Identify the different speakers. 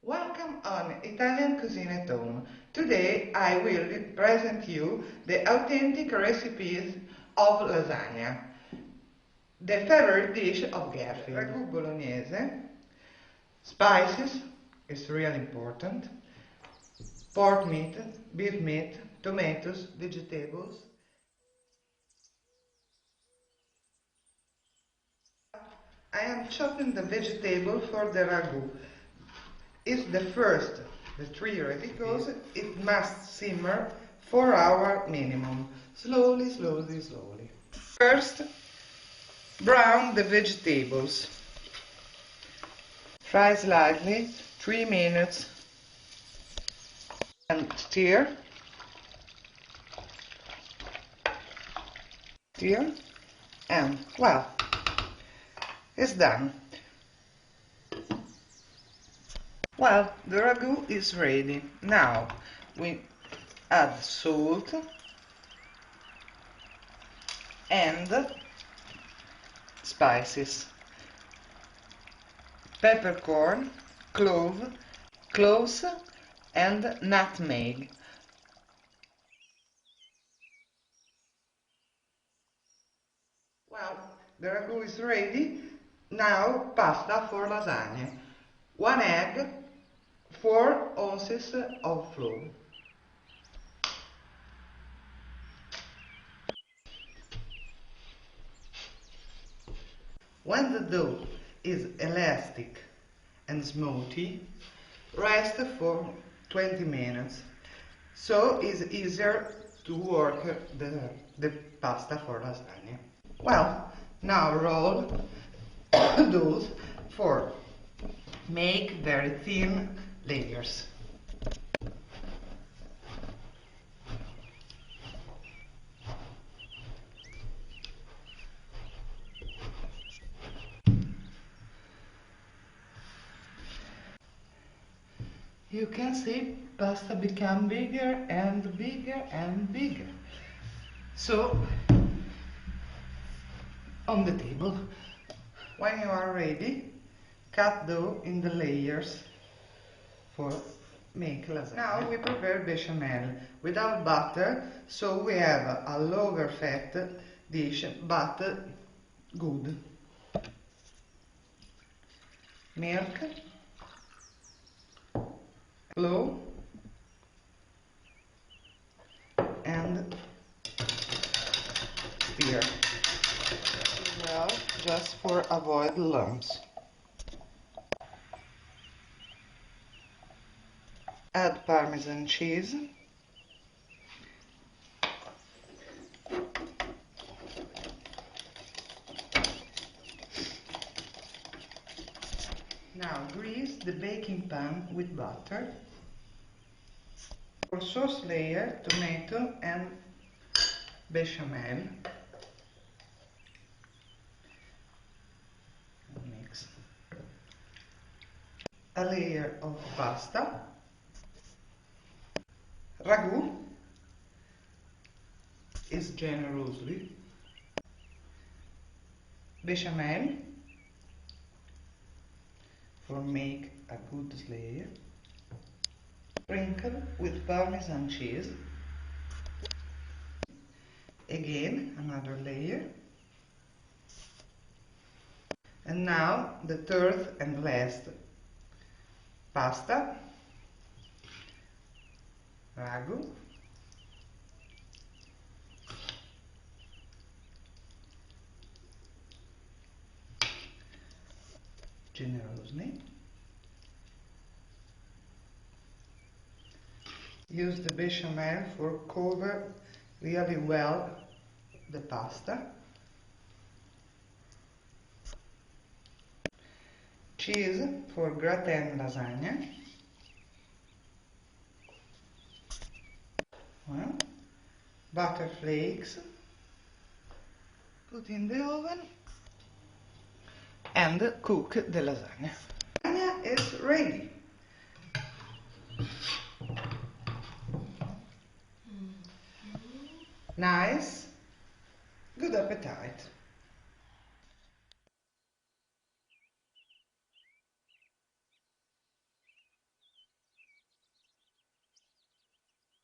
Speaker 1: Welcome on Italian Cuisine at Home. Today I will present you the authentic recipes of lasagna, the favorite dish of Garfield. Ragù bolognese, spices is really important, pork meat, beef meat, tomatoes, vegetables. I am chopping the vegetable for the ragù. It's the three recipes, because it must simmer 4 hours minimum, slowly. First, brown the vegetables. Fry slightly, 3 minutes, and stir, and well, it's done. Well, the ragù is ready. Now we add salt and spices, peppercorn, cloves and nutmeg. Well, the ragù is ready. Now pasta for lasagna. 1 egg, 4 ounces of flour. When the dough is elastic and smoothie, rest for 20 minutes, so it's easier to work the pasta for lasagna. Well, now roll those for make very thin layers. You can see pasta become bigger and bigger and bigger. So, on the table. When you are ready, cut dough in the layers for make lasagna. Now we prepare bechamel without butter, so we have a lower fat dish but good. Milk, flour and stir. Well, just for avoid lumps. Add Parmesan cheese. Now grease the baking pan with butter. For sauce layer, tomato and bechamel. Mix. A layer of pasta. Ragù is generously. Bechamel for make a good layer. Sprinkle with Parmesan cheese. Again another layer. And now the third and last pasta. Ragù. Generously. Use the bechamel for cover really well the pasta. Cheese for gratin lasagna. Well, butter flakes. Put in the oven and cook the lasagna. Lasagna is ready. Nice. Good appetite.